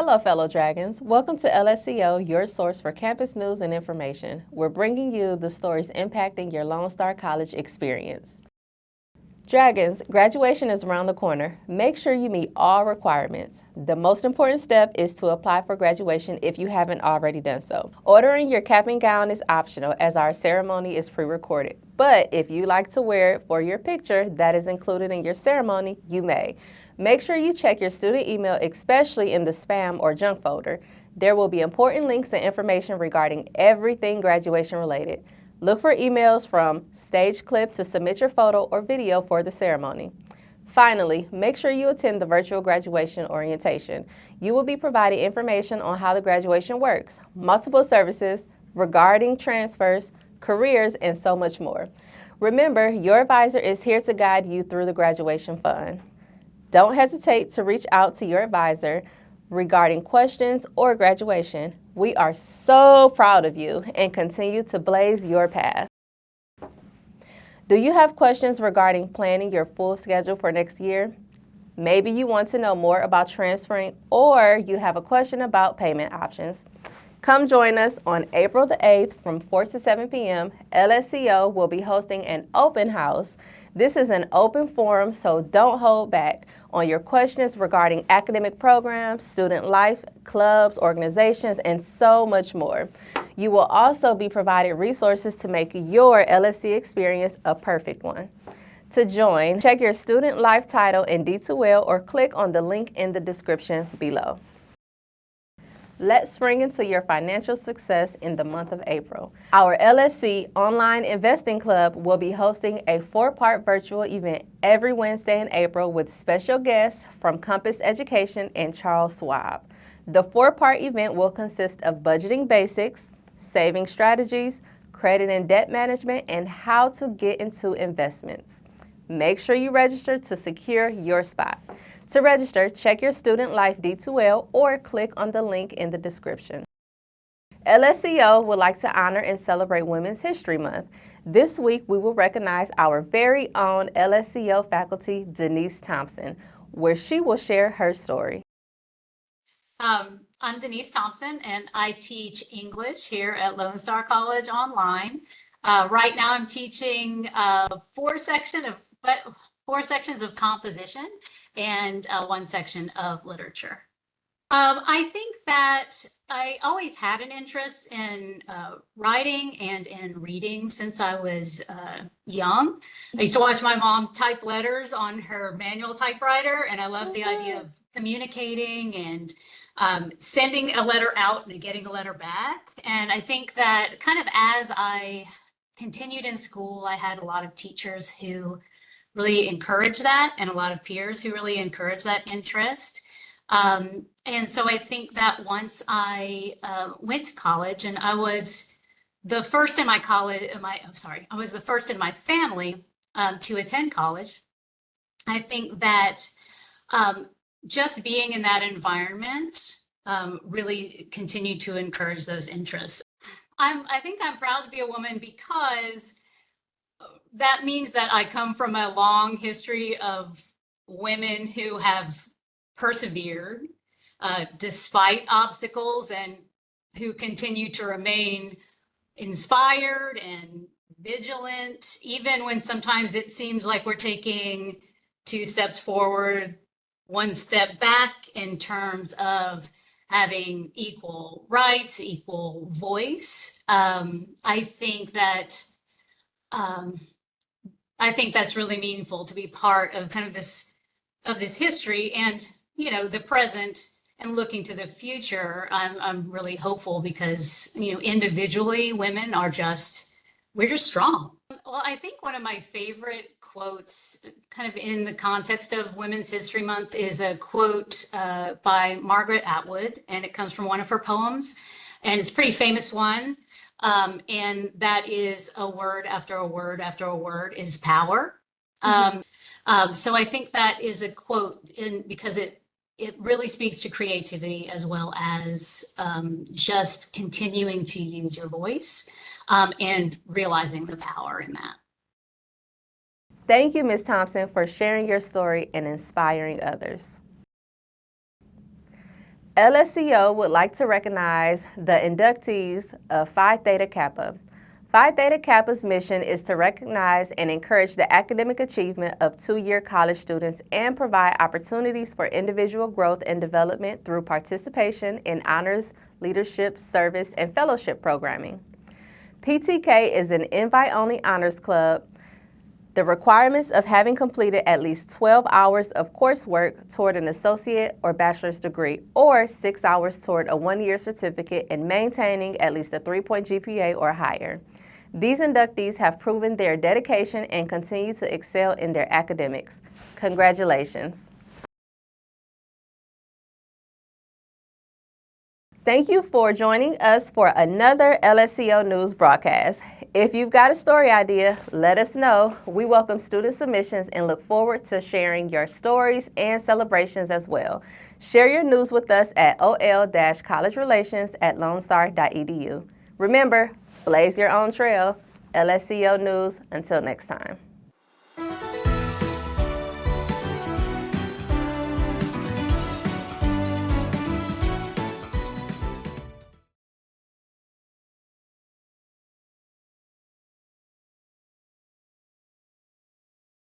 Hello, fellow Dragons. Welcome to LSCO, your source for campus news and information. We're bringing you the stories impacting your Lone Star College experience. Dragons, graduation is around the corner. Make sure you meet all requirements. The most important step is to apply for graduation if you haven't already done so. Ordering your cap and gown is optional as our ceremony is pre-recorded. But if you like to wear it for your picture that is included in your ceremony, you may. Make sure you check your student email, especially in the spam or junk folder. There will be important links and information regarding everything graduation related. Look for emails from Stage Clip to submit your photo or video for the ceremony. Finally, make sure you attend the virtual graduation orientation. You will be provided information on how the graduation works, multiple services regarding transfers, careers, and so much more. Remember, your advisor is here to guide you through the graduation fun. Don't hesitate to reach out to your advisor regarding questions or graduation. We are so proud of you and continue to blaze your path. Do you have questions regarding planning your full schedule for next year? Maybe you want to know more about transferring or you have a question about payment options. Come join us on April the 8th from 4 to 7 p.m. LSCO will be hosting an open house. This is an open forum, so don't hold back on your questions regarding academic programs, student life, clubs, organizations, and so much more. You will also be provided resources to make your LSC experience a perfect one. To join, check your student life title in D2L or click on the link in the description below. Let's spring into your financial success in the month of April. Our LSC Online Investing Club will be hosting a 4-part virtual event every Wednesday in April with special guests from Compass Education and Charles Schwab. The 4-part event will consist of budgeting basics, saving strategies, credit and debt management, and how to get into investments. Make sure you register to secure your spot. To register, check your Student Life D2L or click on the link in the description. LSCO would like to honor and celebrate Women's History Month. This week, we will recognize our very own LSCO faculty, Denise Thompson, where she will share her story. I'm Denise Thompson, and I teach English here at Lone Star College online. Right now, I'm teaching four sections of composition and one section of literature. I think that I always had an interest in writing and in reading since I was young. I used to watch my mom type letters on her manual typewriter, and I loved the idea of communicating and sending a letter out and getting a letter back. And I think that kind of as I continued in school, I had a lot of teachers who really encouraged that and a lot of peers who really encouraged that interest. And so I think that once I went to college, and I was the first in my family to attend college. I think that just being in that environment really continued to encourage those interests. I think I'm proud to be a woman because that means that I come from a long history of women who have persevered despite obstacles and who continue to remain inspired and vigilant, even when sometimes it seems like we're taking 2 steps forward, 1 step back in terms of having equal rights, equal voice. I think that's really meaningful to be part of kind of this history and, you know, the present and looking to the future. I'm really hopeful because, you know, individually women we're just strong. Well, I think one of my favorite quotes kind of in the context of Women's History Month is a quote by Margaret Atwood, and it comes from one of her poems, and it's a pretty famous one. And that is a word after a word after a word is power. So I think that is a quote because it really speaks to creativity as well as just continuing to use your voice and realizing the power in that. Thank you, Ms. Thompson, for sharing your story and inspiring others. LSCO would like to recognize the inductees of Phi Theta Kappa. Phi Theta Kappa's mission is to recognize and encourage the academic achievement of two-year college students and provide opportunities for individual growth and development through participation in honors, leadership, service, and fellowship programming. PTK is an invite-only honors club. The requirements of having completed at least 12 hours of coursework toward an associate or bachelor's degree, or 6 hours toward a one-year certificate, and maintaining at least a 3-point GPA or higher. These inductees have proven their dedication and continue to excel in their academics. Congratulations. Thank you for joining us for another LSCO News broadcast. If you've got a story idea, let us know. We welcome student submissions and look forward to sharing your stories and celebrations as well. Share your news with us at ol-collegerelations@lonestar.edu. Remember, blaze your own trail. LSCO News. Until next time.